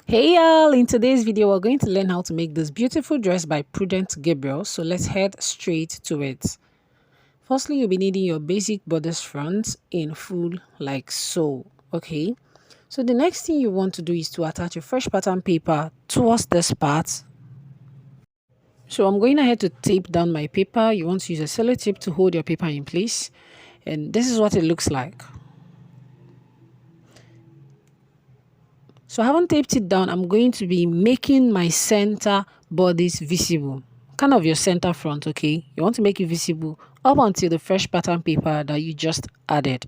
Hey y'all, in today's video we're going to learn how to make this beautiful dress by Prudent Gabriel, so let's head straight to it. Firstly, you'll be needing your basic bodice front in full like so, okay? So the next thing you want to do is to attach a fresh pattern paper towards this part. So I'm going ahead to tape down my paper. You want to use a sellotape to hold your paper in place, and this is what it looks like. So I haven't taped it down. I'm going to be making my center bodice visible. Kind of your center front, okay? You want to make it visible up until the fresh pattern paper that you just added.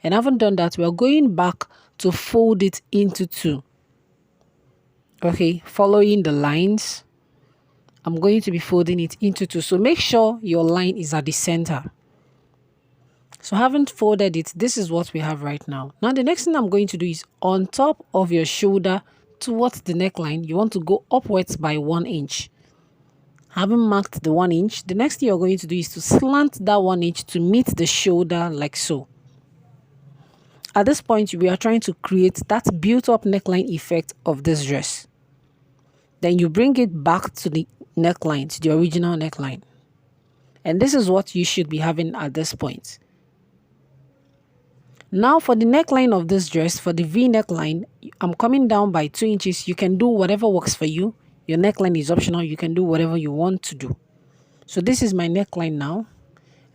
And I haven't done that. We're going back to fold it into two. Okay, following the lines. I'm going to be folding it into two. So make sure your line is at the center. So I haven't folded it. This is what we have right now. Now the next thing I'm going to do is on top of your shoulder towards the neckline, you want to go upwards by 1 inch. Having marked the 1 inch, the next thing you're going to do is to slant that 1 inch to meet the shoulder like so. At this point, we are trying to create that built-up neckline effect of this dress. Then you bring it back to the neckline, to the original neckline. And this is what you should be having at this point. Now for the neckline of this dress, for the V neckline, I'm coming down by 2 inches. You can do whatever works for you. Your neckline is optional. You can do whatever you want to do. So this is my neckline now.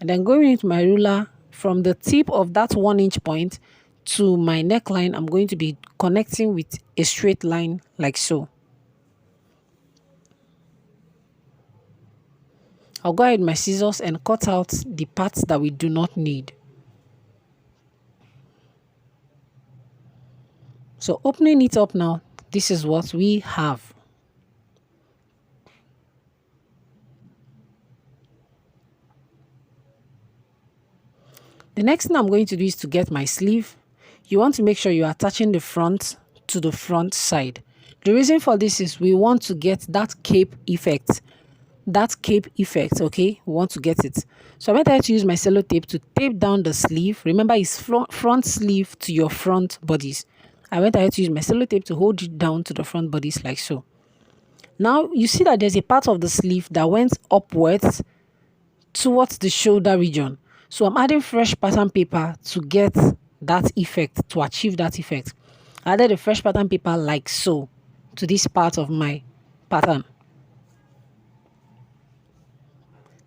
And then going into my ruler, from the tip of that 1 inch point to my neckline, I'm going to be connecting with a straight line like so. I'll go ahead with my scissors and cut out the parts that we do not need. So opening it up now, this is what we have. The next thing I'm going to do is to get my sleeve. You want to make sure you're attaching the front to the front side. The reason for this is we want to get that cape effect. Okay? We want to get it. So I went ahead to use my sellotape to tape down the sleeve. Remember, it's front sleeve to your front bodice. I went ahead to use my sellotape to hold it down to the front bodice like so. Now, you see that there's a part of the sleeve that went upwards towards the shoulder region. So I'm adding fresh pattern paper to get that effect, to achieve that effect. I added a fresh pattern paper like so to this part of my pattern.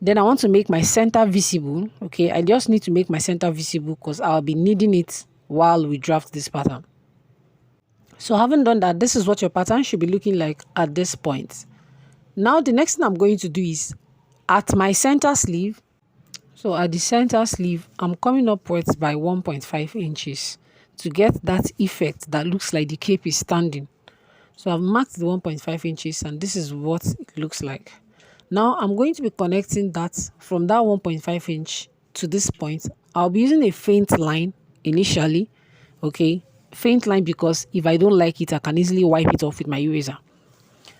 Then I want to make my center visible. Okay, I just need to make my center visible because I'll be needing it while we draft this pattern. So having done that, this is what your pattern should be looking like at this point. Now the next thing I'm going to do is at my center sleeve. So at the center sleeve, I'm coming upwards by 1.5 inches to get that effect that looks like the cape is standing. So I've marked the 1.5 inches and this is what it looks like. Now I'm going to be connecting that from that 1.5 inch to this point. I'll be using a faint line initially, okay? Faint line because if I don't like it, I can easily wipe it off with my eraser.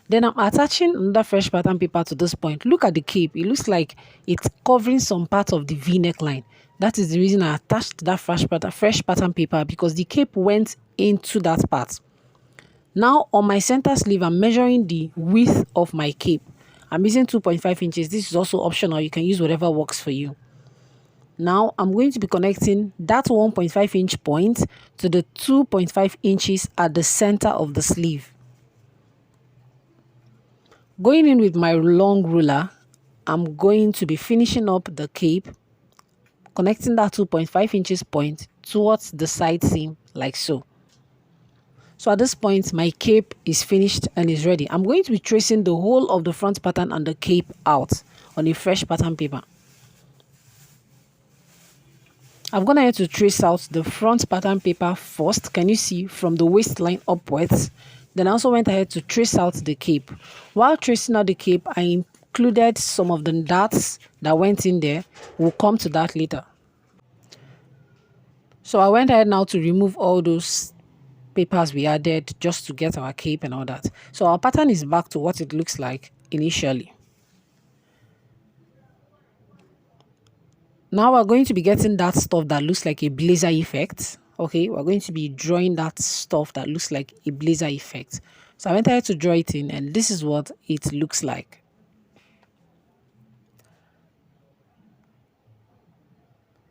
Then I'm attaching another fresh pattern paper to this point. Look at the cape. It looks like it's covering some part of the V neckline. That is the reason I attached that fresh pattern paper, because the cape went into that part. Now on my center sleeve, I'm measuring the width of my cape. I'm using 2.5 inches. This is also optional. You can use whatever works for you. Now I'm going to be connecting that 1.5 inch point to the 2.5 inches at the center of the sleeve. Going in with my long ruler, I'm going to be finishing up the cape, connecting that 2.5 inches point towards the side seam like so. So at this point, my cape is finished and is ready. I'm going to be tracing the whole of the front pattern and the cape out on a fresh pattern paper. I've gone ahead to trace out the front pattern paper first. Can you see from the waistline upwards? Then I also went ahead to trace out the cape. While tracing out the cape, I included some of the darts that went in there. We'll come to that later. So I went ahead now to remove all those papers we added just to get our cape and all that. So our pattern is back to what it looks like initially. Now we're going to be getting that stuff that looks like a blazer effect. Okay, we're going to be drawing that stuff that looks like a blazer effect. So I went ahead to draw it in, and this is what it looks like.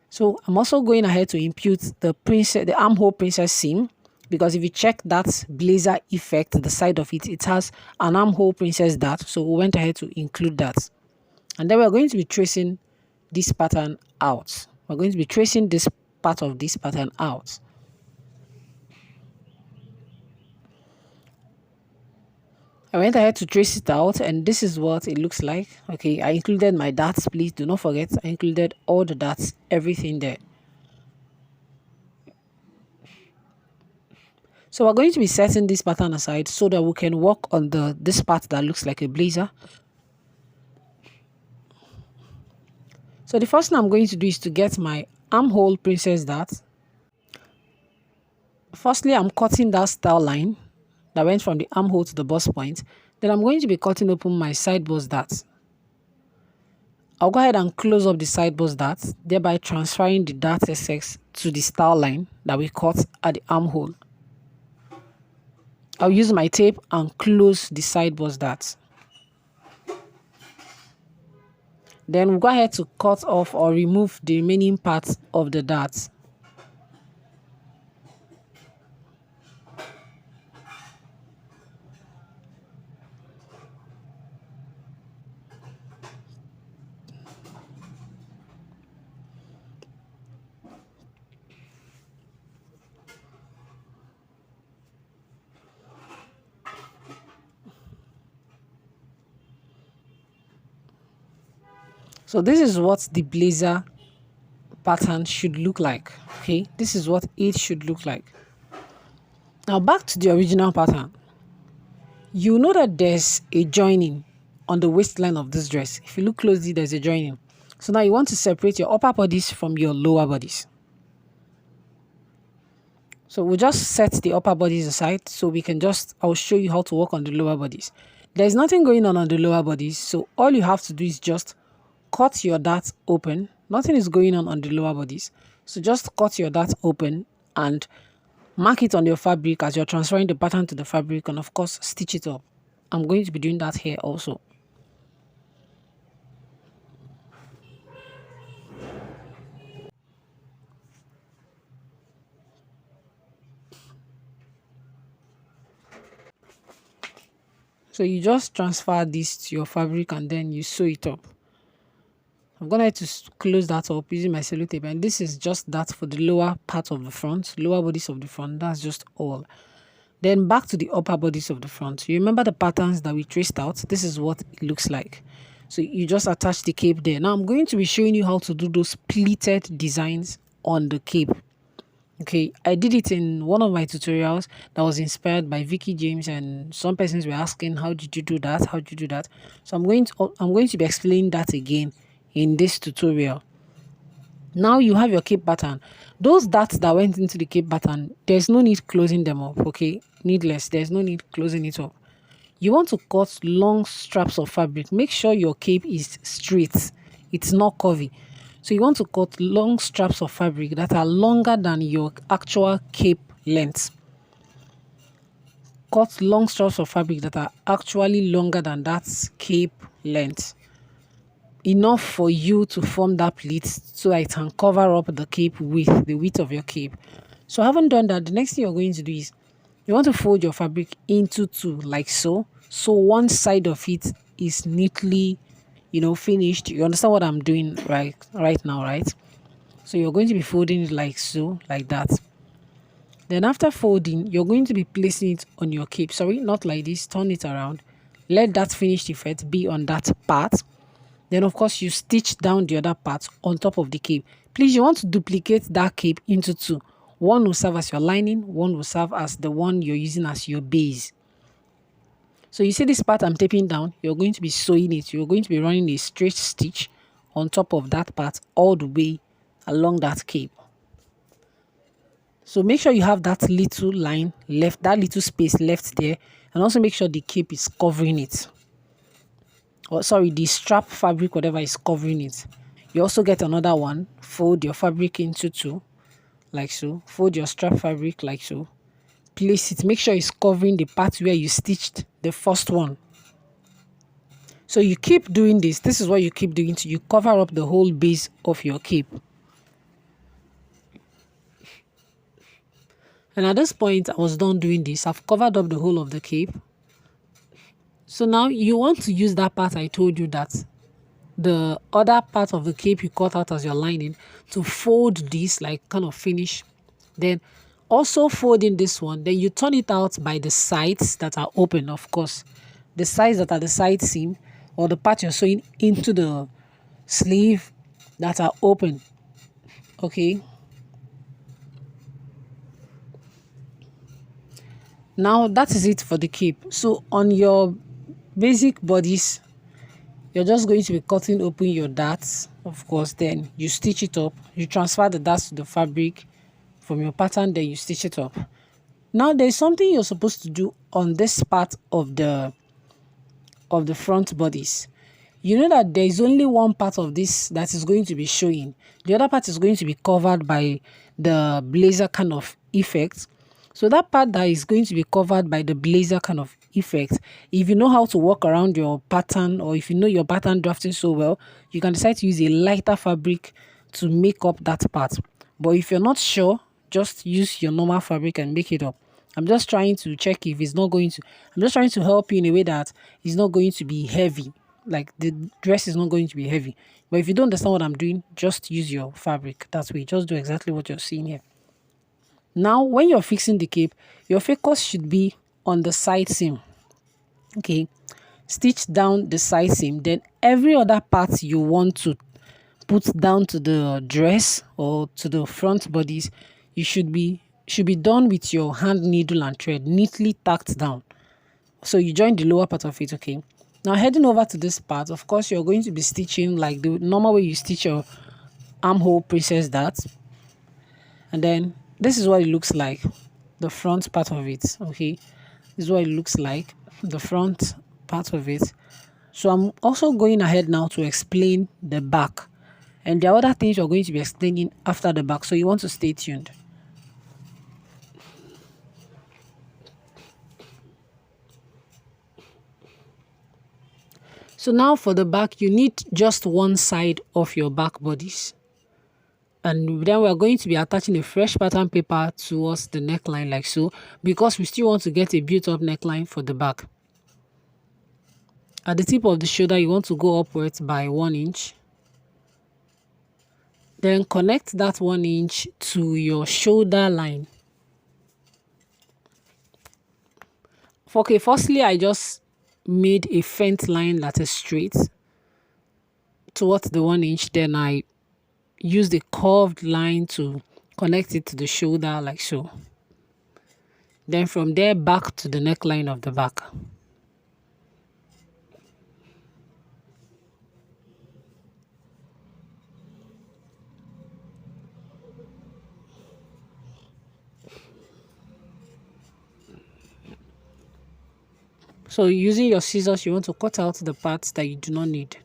So I'm also going ahead to impute the armhole princess seam, because if you check that blazer effect, the side of it, it has an armhole princess dart. So we went ahead to include that. And then we're going to be tracing this pattern out. We're going to be tracing this part of this pattern out. I went ahead to trace it out, and this is what it looks like. Okay, I included my darts. Please do not forget, I included all the darts, everything there. So we're going to be setting this pattern aside so that we can work on this part that looks like a blazer. So the first thing I'm going to do is to get my armhole princess dart. Firstly, I'm cutting that style line that went from the armhole to the bust point. Then I'm going to be cutting open my side bust dart. I'll go ahead and close up the side bust dart, thereby transferring the dart SX to the style line that we cut at the armhole. I'll use my tape and close the side bust dart. Then we'll go ahead to cut off or remove the remaining parts of the dart. So this is what the blazer pattern should look like. Okay, this is what it should look like. Now back to the original pattern. You know that there's a joining on the waistline of this dress. If you look closely, there's a joining. So now you want to separate your upper bodice from your lower bodice. So we'll just set the upper bodies aside so we can I'll show you how to work on the lower bodies. There's nothing going on the lower bodies, so all you have to do is just cut your dart open. Nothing is going on the lower bodies, so just cut your dart open and mark it on your fabric as you're transferring the pattern to the fabric, and of course stitch it up. I'm going to be doing that here also. So you just transfer this to your fabric and then you sew it up. I'm going to close that up using my cello tape, and this is just that for the lower part of the front, lower bodies of the front. That's just all. Then back to the upper bodies of the front. You remember the patterns that we traced out? This is what it looks like. So you just attach the cape there. Now I'm going to be showing you how to do those pleated designs on the cape. Okay, I did it in one of my tutorials that was inspired by Vicky James, and some persons were asking, how did you do that? How did you do that? So I'm going to be explaining that again in this tutorial. Now you have your cape pattern. Those darts that went into the cape pattern, there's no need closing them up, okay? Needless, there's no need closing it up. You want to cut long straps of fabric. Make sure your cape is straight. It's not curvy. So you want to cut long straps of fabric that are longer than your actual cape length. Cut long straps of fabric that are actually longer than that cape length. Enough for you to form that pleat so that it can cover up the cape with the width of your cape. So having done that, the next thing you're going to do is you want to fold your fabric into two like so. So one side of it is neatly, finished. You understand what I'm doing right now, right? So you're going to be folding it like so, like that. Then after folding, you're going to be placing it on your cape. Sorry, not like this. Turn it around. Let that finished effect be on that part. Then, of course, you stitch down the other part on top of the cape. Please, you want to duplicate that cape into two. One will serve as your lining. One will serve as the one you're using as your base. So you see this part I'm taping down. You're going to be sewing it. You're going to be running a straight stitch on top of that part all the way along that cape. So make sure you have that little line left, that little space left there. And also make sure the cape is covering it. Or sorry, the strap fabric, whatever is covering it. You also get another one. Fold your fabric into two. like so. Fold your strap fabric like so. Place it. Make sure it's covering the part where you stitched the first one. So you keep doing this. This is what you keep doing till you cover up the whole base of your cape. And at this point, I was done doing this. I've covered up the whole of the cape. So now you want to use that part I told you, that the other part of the cape you cut out as your lining, to fold this, like kind of finish. Then also fold in this one. Then you turn it out by the sides that are open, of course. The sides that are the side seam, or the part you're sewing into the sleeve that are open. Okay. Now that is it for the cape. So on your basic bodice, you're just going to be cutting open your darts, of course. Then you stitch it up. You transfer the darts to the fabric from your pattern, then you stitch it up. Now there's something you're supposed to do on this part of the front bodice. You know that there is only one part of this that is going to be showing. The other part is going to be covered by the blazer kind of effect. So that part that is going to be covered by the blazer kind of effect, if you know how to work around your pattern, or if you know your pattern drafting so well, you can decide to use a lighter fabric to make up that part. But if you're not sure, just use your normal fabric and make it up. I'm just trying to check if it's not going to, I'm just trying to help you in a way that it's not going to be heavy. Like the dress is not going to be heavy. But if you don't understand what I'm doing, just use your fabric. That way, just do exactly what you're seeing here. Now, when you're fixing the cape, your focus should be on the side seam. Okay, stitch down the side seam. Then every other part you want to put down to the dress or to the front bodies, you should be done with your hand needle and thread neatly tacked down. So you join the lower part of it. Okay, now heading over to this part, of course you're going to be stitching like the normal way you stitch your armhole princess dart. And then this is what it looks like, the front part of it. Okay, this is what it looks like, the front part of it. So I'm also going ahead now to explain the back, and there are other things you're going to be explaining after the back, so you want to stay tuned. So now for the back, you need just one side of your back bodice. And then we're going to be attaching a fresh pattern paper towards the neckline like so, because we still want to get a built-up neckline for the back. At the tip of the shoulder, you want to go upwards by 1 inch. Then connect that 1 inch to your shoulder line. Okay, firstly, I just made a fent line that is straight towards the 1 inch. Then I used a curved line to connect it to the shoulder like so. Then from there back to the neckline of the back. So using your scissors, you want to cut out the parts that you do not need.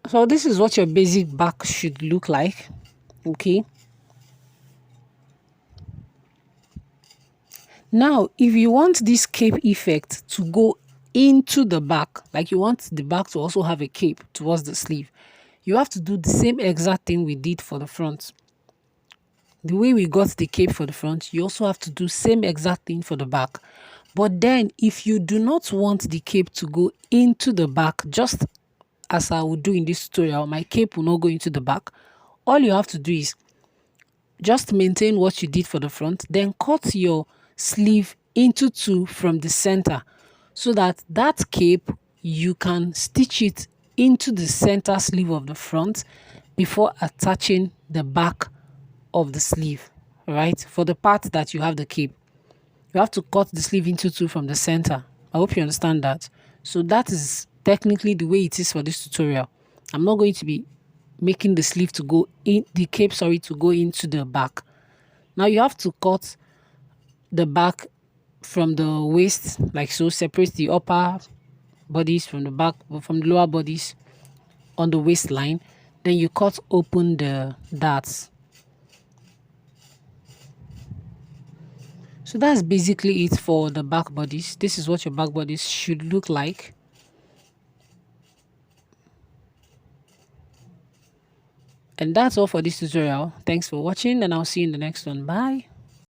So this is what your basic back should look like. Okay. Now, if you want this cape effect to go into the back, like you want the back to also have a cape towards the sleeve, you have to do the same exact thing we did for the front. The way we got the cape for the front, you also have to do same exact thing for the back. But then if you do not want the cape to go into the back, just as I will do in this tutorial, my cape will not go into the back. All you have to do is just maintain what you did for the front, then cut your sleeve into 2 from the center, so that that cape, you can stitch it into the center sleeve of the front before attaching the back of the sleeve, right, for the part that you have the cape. You have to cut the sleeve into two from the center. I hope you understand that. So that is technically the way it is for this tutorial. I'm not going to be making the sleeve to go in, the cape, sorry, to go into the back. Now you have to cut the back from the waist, like so, separate the upper bodies from the back, from the lower bodies on the waistline. Then you cut open the darts. So that's basically it for the back bodies. This is what your back bodies should look like. And that's all for this tutorial. Thanks for watching, and I'll see you in the next one. Bye.